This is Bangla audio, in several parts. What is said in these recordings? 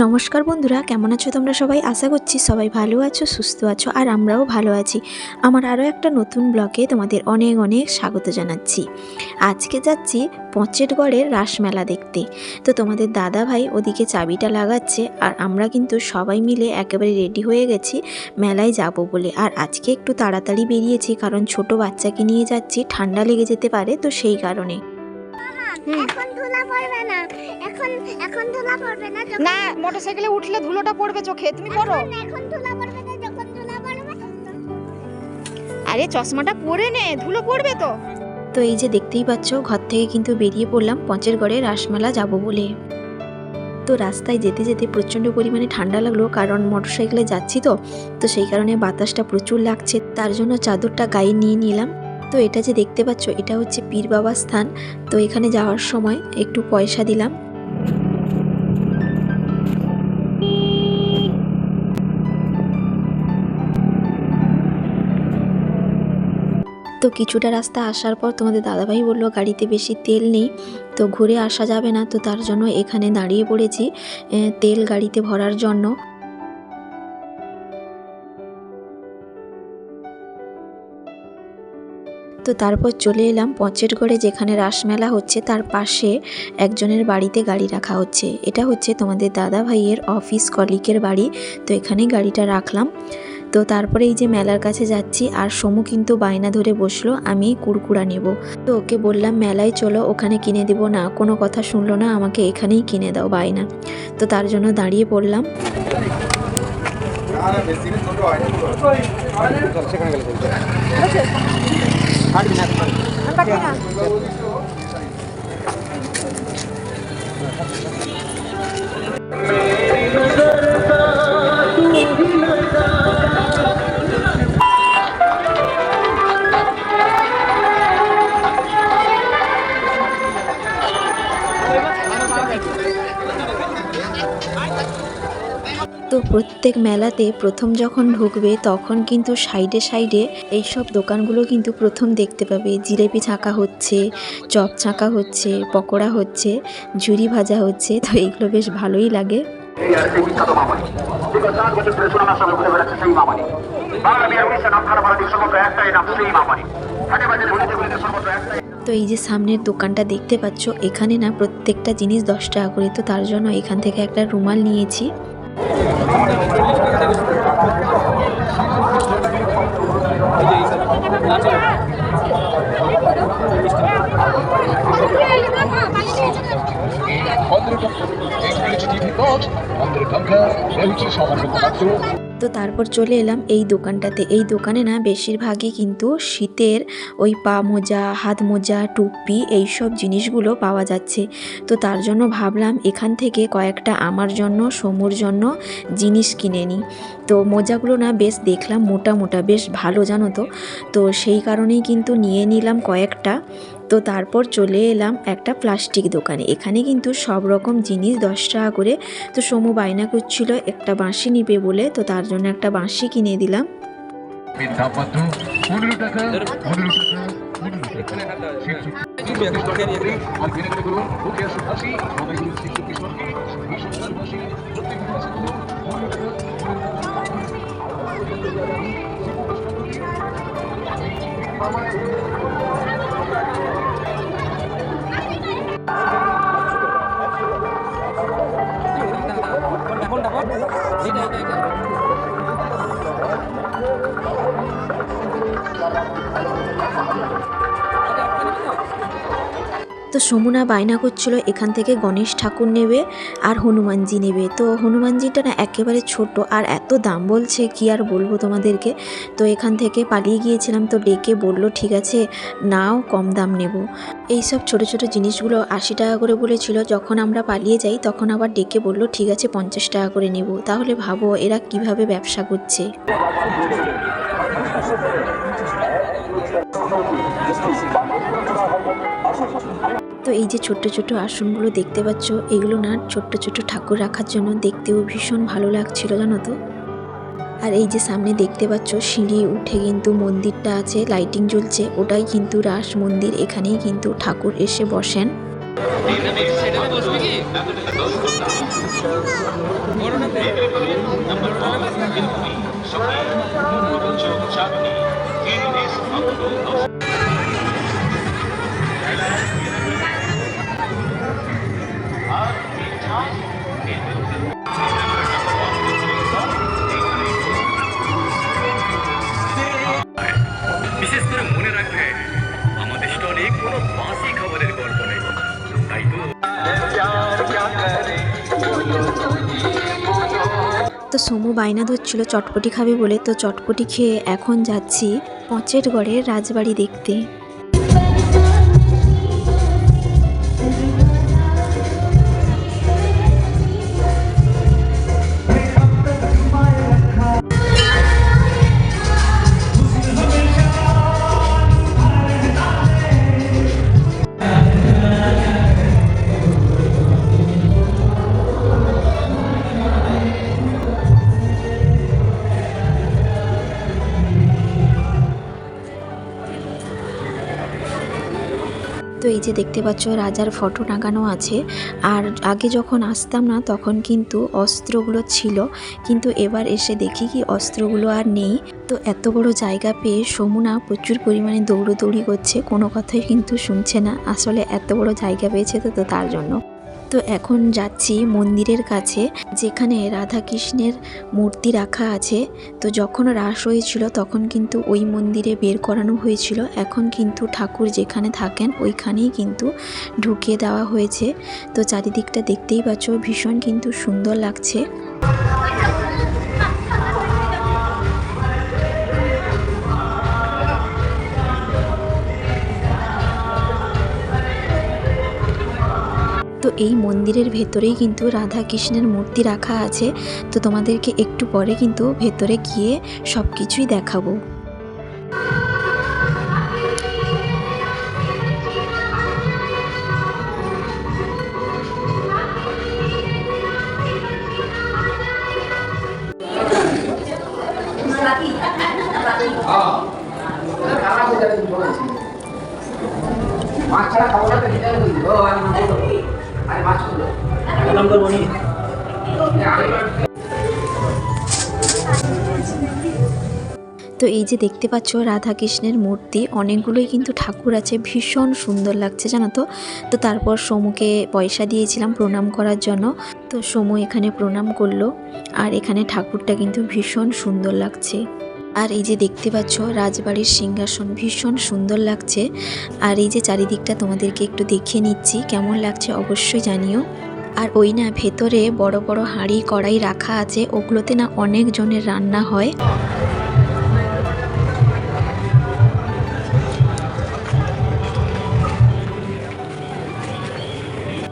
নমস্কার বন্ধুরা, কেমন আছো তোমরা সবাই? আশা করছি সবাই ভালো আছো, সুস্থ আছো, আর আমরাও ভালো আছি। আমার আরও একটা নতুন ব্লগে তোমাদের অনেক অনেক স্বাগত জানাচ্ছি। আজকে যাচ্ছি পঞ্চেটগড়ের রাসমেলা দেখতে। তো তোমাদের দাদা ভাই ওদিকে চাবিটা লাগাচ্ছে, আর আমরা কিন্তু সবাই মিলে একেবারে রেডি হয়ে গেছি মেলায় যাব বলে। আর আজকে একটু তাড়াতাড়ি বেরিয়েছি, কারণ ছোট বাচ্চাকে নিয়ে যাচ্ছি, ঠান্ডা লেগে যেতে পারে, তো সেই কারণে। এখন ধুলা পড়বে না, এখন ধুলা পড়বে না। না, মোটরসাইকেলে উঠলে ধুলোটা পড়বে চোখে, তুমি পড়ো। এখন ধুলা পড়বে না, যখন ধুলা পড়বে। আরে চশমাটা পরে নে, ধুলো পড়বে তো। তো এই যে দেখতেই পাচ্ছ, ঘর থেকে কিন্তু বেরিয়ে পড়লাম পঞ্চেটগড়ে রাসমেলা যাব বলে। তো রাস্তায় যেতে যেতে প্রচণ্ড পরিমাণে ঠান্ডা লাগলো, কারণ মোটরসাইকেলে যাচ্ছি তো সেই কারণে বাতাসটা প্রচুর লাগছে, তার জন্য চাদরটা গায়ে নিয়ে নিলাম। তো এটা যে দেখতে পাচ্ছ, এটা হচ্ছে পীর বাবার স্থান। তো এখানে যাওয়ার সময় একটু পয়সা দিলাম। তো কিছুটা রাস্তা আসার পর তোমাদের দাদাভাই বললো গাড়িতে বেশি তেল নেই, তো ঘুরে আসা যাবে না, তো তার জন্য এখানে দাঁড়িয়ে পড়েছি তেল গাড়িতে ভরার জন্য। তো তারপর চলে এলাম পঞ্চেটগড়ে, যেখানে রাসমেলা হচ্ছে তার পাশে একজনের বাড়িতে গাড়ি রাখা হচ্ছে। এটা হচ্ছে তোমাদের দাদা ভাইয়ের অফিস কলিগের বাড়ি, তো এখানেই গাড়িটা রাখলাম। তো তারপরে এই যে মেলার কাছে যাচ্ছি, আর সমু কিন্তু বায়না ধরে বসলো আমি কুড়কুড়া নেব। তো ওকে বললাম মেলায় চলো, ওখানে কিনে দেবো না, কোনো কথা শুনলো না, আমাকে এখানেই কিনে দাও বায়না। তো তার জন্য দাঁড়িয়ে পড়লাম। তো প্রত্যেক মেলাতে প্রথম যখন ঢুকবে তখন কিন্তু সাইডে সাইডে এইসব দোকানগুলো কিন্তু প্রথম দেখতে পাবে। জিলেপি ছাঁকা হচ্ছে, চপ ছাঁকা হচ্ছে, পকোড়া হচ্ছে, ঝুরি ভাজা হচ্ছে, তো এইগুলো বেশ ভালোই লাগে। তো এই যে সামনের দোকানটা দেখতে পাচ্ছ, এখানে না প্রত্যেকটা জিনিস 10 টাকা করে, তো তার জন্য এখান থেকে একটা রুমাল নিয়েছি। তো তারপর চলে এলাম এই দোকানটাতে। এই দোকানে না বেশিরভাগই কিন্তু শীতের ওই পা মোজা, হাত মোজা, টুপি, এইসব জিনিসগুলো পাওয়া যাচ্ছে। তো তার জন্য ভাবলাম এখান থেকে কয়েকটা আমার জন্য, সমুর জন্য জিনিস কিনে নিই। তো মোজাগুলো না বেশ দেখলাম মোটা মোটা, বেশ ভালো জানো তো। তো সেই কারণেই কিন্তু নিয়ে নিলাম কয়েকটা। তো তারপর চলে এলাম একটা প্লাস্টিক দোকানে। এখানে কিন্তু সব রকম জিনিস 10 টাকা করে। তো সমু বায়না করছিল একটা বাঁশি নিবে বলে, তো তার জন্য একটা বাঁশি কিনে দিলাম। তো সমুনা বায়না করছিল এখান থেকে গণেশ ঠাকুর নেবে আর হনুমানজি নেবে। তো হনুমানজিটা না একেবারে ছোট, আর এত দাম বলছে কি আর বলবো তোমাদেরকে। তো এখান থেকে পালিয়ে গিয়েছিলাম, তো ডেকে বলল ঠিক আছে নাও, কম দাম নেব। এইসব ছোট ছোট জিনিসগুলো 80 টাকা করে বলেছিল। যখন আমরা পালিয়ে যাই তখন আবার ডেকে বলল ঠিক আছে 50 টাকা করে নেব। তাহলে ভাবো এরা কিভাবে ব্যবসা করছে। তো এই যে ছোট্ট ছোট্ট আসনগুলো দেখতে পাচ্ছ, এগুলো না ছোট্ট ছোট্ট ঠাকুর রাখার জন্য, দেখতেও ভীষণ ভালো লাগছিল জানো তো। আর এই যে সামনে দেখতে পাচ্ছ সিঁড়ি উঠে কিন্তু মন্দিরটা আছে, লাইটিং জ্বলছে, ওটাই কিন্তু রাস মন্দির। এখানেই কিন্তু ঠাকুর এসে বসেন। বিশেষ করে মনে রাখবে আমাদের স্টলে কোনো বাসি খাবারের গল্প নেই, তাই তো। তো সমু বায়না ধরছিল চটপটি খাবে বলে, তো চটপটি খেয়ে এখন যাচ্ছি পচের গড়ের রাজবাড়ি দেখতে। তো এই যে দেখতে পাচ্ছ রাজার ফটো টাঙানো আছে। আর আগে যখন আসতাম না তখন কিন্তু অস্ত্রগুলো ছিল, কিন্তু এবার এসে দেখি কি অস্ত্রগুলো আর নেই। তো এত বড় জায়গা পেয়ে সমুনা প্রচুর পরিমাণে দৌড়োদৌড়ি করছে, কোনো কথাই কিন্তু শুনছে না, আসলে এত বড় জায়গা পেয়েছে তো তার জন্য। তো এখন যাচ্ছি মন্দিরের কাছে যেখানে রাধা কৃষ্ণের মূর্তি রাখা আছে। তো যখন রাস হয়েছিল তখন কিন্তু ওই মন্দিরে বের করানো হয়েছিল, এখন কিন্তু ঠাকুর যেখানে থাকেন ওইখানেই কিন্তু ঢুকিয়ে দেওয়া হয়েছে। তো চারিদিকটা দেখতেই পাচ্ছ, ভীষণ কিন্তু সুন্দর লাগছে। তো এই মন্দিরের ভেতরেই কিন্তু রাধা কৃষ্ণের মূর্তি রাখা আছে। তো তোমাদেরকে একটু পরে কিন্তু ভেতরে গিয়ে সব কিছুই দেখাবো। তো এই যে দেখতে পাচ্ছ রাধা কৃষ্ণের মূর্তি অনেকগুলোই কিন্তু ঠাকুর আছে, ভীষণ সুন্দর লাগছে জানো তো। তো তারপর সমুকে পয়সা দিয়েছিলাম প্রণাম করার জন্য, তো সমু এখানে প্রণাম করলো। আর এখানে ঠাকুরটা কিন্তু ভীষণ সুন্দর লাগছে। আর এই যে দেখতে পাচ্ছ রাজবাড়ির সিংহাসন, ভীষণ সুন্দর লাগছে। আর এই যে চারিদিকটা তোমাদেরকে একটু দেখিয়ে নিচ্ছি, কেমন লাগছে অবশ্যই জানিও। আর ওই না ভেতরে বড় বড় হাঁড়ি কড়াই রাখা আছে, ওগুলোতে না অনেক জনের রান্না হয়।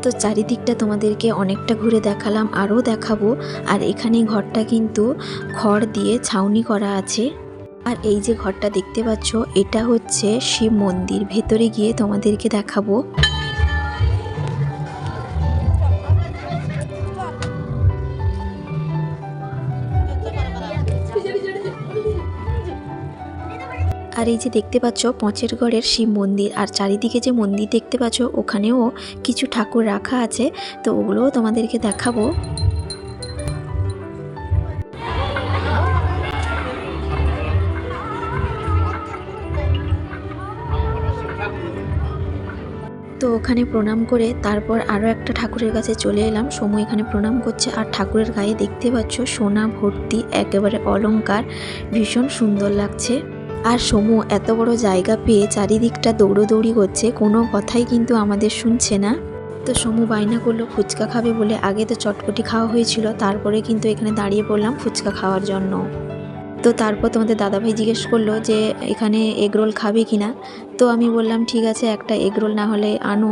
তো চারিদিকটা তোমাদেরকে অনেকটা ঘুরে দেখালাম, আরও দেখাবো। আর এখানে ঘরটা কিন্তু খড় দিয়ে ছাউনি করা আছে। আর এই যে ঘরটা দেখতে পাচ্ছ এটা হচ্ছে শিব মন্দির, ভেতরে গিয়ে তোমাদেরকে দেখাবো। আর এই যে দেখতে পাচ্ছ পচের গড়ের শিব মন্দির, আর চারিদিকে যে মন্দির দেখতে পাচ্ছ ওখানেও কিছু ঠাকুর রাখা আছে, তো ওগুলোও তোমাদেরকে দেখাবো। তো ওখানে প্রণাম করে তারপর আরও একটা ঠাকুরের কাছে চলে এলাম। সমু এখানে প্রণাম করছে, আর ঠাকুরের গায়ে দেখতে পাচ্ছ সোনা ভর্তি একেবারে অলংকার, ভীষণ সুন্দর লাগছে। আর সমু এত বড় জায়গা পেয়ে চারিদিকটা দৌড়োদৌড়ি করছে, কোনো কথাই কিন্তু আমাদের শুনছে না। তো সমু বায়না করলো ফুচকা খাবে বলে, আগে তো চটপটি খাওয়া হয়েছিল, তারপরে কিন্তু এখানে দাঁড়িয়ে পড়লাম ফুচকা খাওয়ার জন্য। তো তারপর তোমাদের দাদাভাই জিজ্ঞেস করলো যে এখানে এগরোল খাবে কিনা। তো আমি বললাম ঠিক আছে একটা এগরোল না হলে আনো,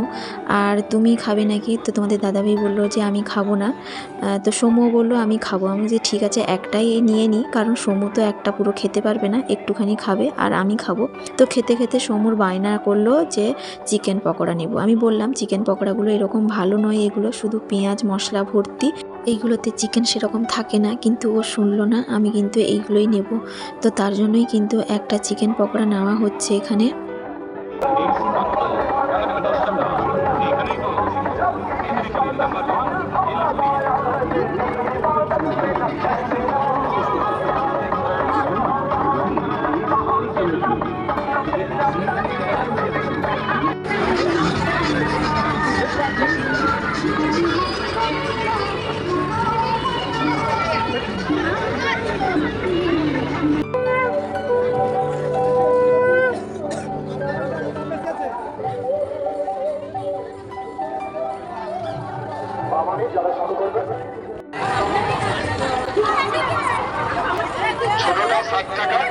আর তুমি খাবে নাকি। তো তোমাদের দাদাভাই বললো যে আমি খাবো না। তো সমুও বললো আমি খাবো। আমি যে ঠিক আছে একটাই নিয়ে নিই, কারণ সমু তো একটা পুরো খেতে পারবে না, একটুখানি খাবে আর আমি খাবো। তো খেতে খেতে সমুর বায়না করলো যে চিকেন পকোড়া নেব। আমি বললাম চিকেন পকোড়াগুলো এরকম ভালো নয়, এগুলো শুধু পেঁয়াজ মশলা ভর্তি, এইগুলোতে চিকেন সেরকম থাকে না। কিন্তু ও শুনলো না, আমি কিন্তু এইগুলোই নেব। তো তার জন্যই কিন্তু একটা চিকেন পকোড়া নেওয়া হচ্ছে এখানে। এখানেই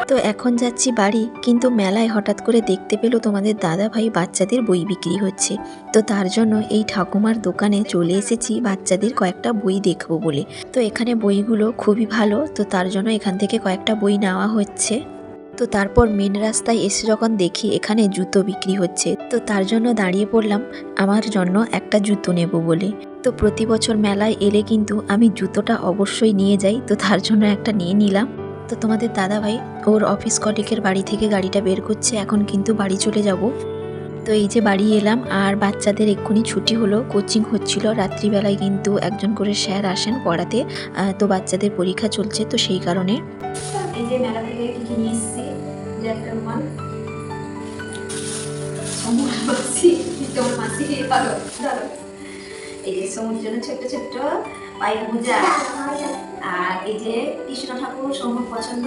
তো এখন যাচ্ছি বাড়ি, কিন্তু মেলায় হঠাৎ করে দেখতে পেলো তোমাদের দাদা ভাই বাচ্চাদের বই বিক্রি হচ্ছে। তো তার জন্য এই ঠাকুমার দোকানে চলে এসেছি বাচ্চাদের কয়েকটা বই দেখবো বলে। তো এখানে বইগুলো খুবই ভালো, তো তার জন্য এখান থেকে কয়েকটা বই নেওয়া হচ্ছে। তো তারপর মেন রাস্তায় এসে যখন দেখি এখানে জুতো বিক্রি হচ্ছে, তো তার জন্য দাঁড়িয়ে পড়লাম আমার জন্য একটা জুতো নেব বলে। তো প্রতি বছর মেলায় এলে কিন্তু আমি জুতোটা অবশ্যই নিয়ে যাই, তো তার জন্য একটা নিয়ে নিলাম। তো তোমাদের দাদা ভাই ওর অফিস কলিগের বাড়ি থেকে গাড়িটা বের করছে, এখন কিন্তু বাড়ি চলে যাব। তো এই যে বাড়ি এলাম, আর বাচ্চাদের এক্ষুনি ছুটি হলো, কোচিং হচ্ছিল রাত্রিবেলায়, কিন্তু একজন করে স্যার আসেন পড়াতে। তো বাচ্চাদের পরীক্ষা চলছে, তো সেই কারণে এই যে মেলা থেকে কি কি নিয়ে এসেছি, যে একটা রুমাল, সমুর মাসি, তোমার মাসি ভালো ধরো, এই যে সমুর জন্য ছোট্ট ছোট্ট পায়ের মোজা, আর এই যে কৃষ্ণ ঠাকুর সমুর পছন্দ,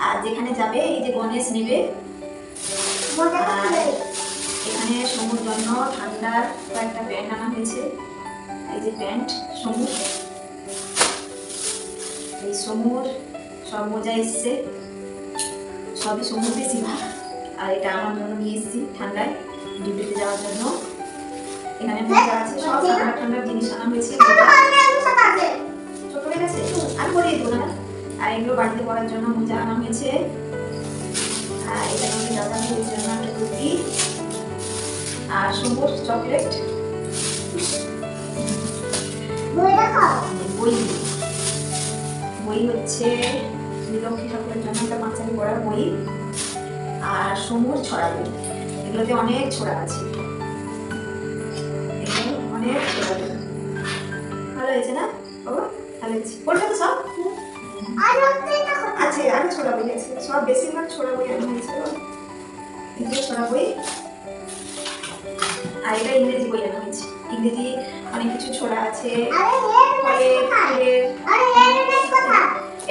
আর যেখানে যাবে এই যে গণেশ নেবে, আর এখানে সমুর জন্য ঠান্ডার কয়েকটা প্যান্ট আনা হয়েছে, এই যে প্যান্ট সমুর, এই সমুর সব মোজা এসছে, সবই সমুদ্র সিভা। আর এটা আমার জন্য নিয়ে এসেছি ঠান্ডায় ডিউটিতে যাওয়ার জন্য। এখানে মোজা আছে, সব ঠান্ডা ঠান্ডার জিনিস আনা হয়েছে। ছোট হয়ে গেছে আর পরিয়ে দেবো না। আর এগুলো বাড়িতে পরার জন্য মোজা আনা হয়েছে। আর এটা আমাকে দাদা ভাইয়ের জন্য একটা টুপি, আর সমুদ্র চকলেট, বই বই হচ্ছে লক্ষ্মী ঠাকুরের জন্য একটা বাচ্চাকে পড়ার বই, আর সমুর ছড়া বই। এগুলোতে অনেক ছড়া আছে, এগুলো অনেক ছড়া বই। ভালো হয়েছে না বাবা? ভালো হয়েছে, পড়বে তো সব? আছে আরো ছড়া বই আছে, সব বেশিরভাগ ছড়া বই আনা হয়েছে। এগুলো ছড়া বই, আর এটা ইংরেজি বই আনা হয়েছে। ইংরেজি অনেক কিছু ছড়া আছে।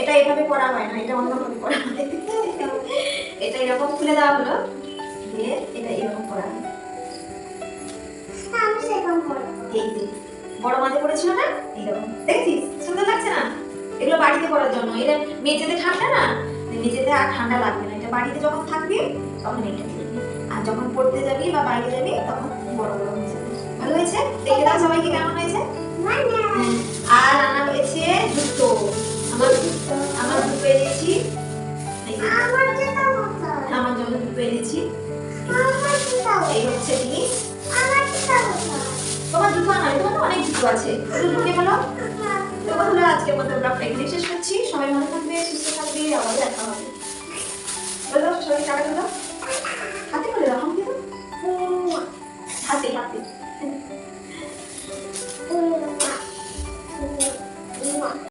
এটা এভাবে পড়া হয় না, এটা অন্যভাবে পড়া হয়। এটা এরকম খুলে দেওয়া হলো, দিয়ে এটা এরকম পড়া হয়। এই যে বড় মাঝে পড়েছিল না, এইরকম দেখছিস, সুন্দর লাগছে না? এগুলো বাড়িতে পড়ার জন্য। এটা মেঝেতে ঠান্ডা না, মেঝেতে আর ঠান্ডা লাগবে না। এটা বাড়িতে যখন থাকবি তখন এটা পড়বি, আর যখন পড়তে যাবি বা বাইরে যাবি তখন বড় বড় হয়ে যাবে। ভালো হয়েছে? দেখে দাও সবাইকে কেমন হয়েছে। আর আনা হয়েছে জুতো, আমার জুতো এনেছি, আমার জন্য জুতো এনেছি। এই হচ্ছে জিনিস, তোমার জুতো আনা, তোমার তো অনেক জুতো আছে। ঢুকে বলো, তো বন্ধুরা আজকের মতো ব্লগটা এখানে শেষ করে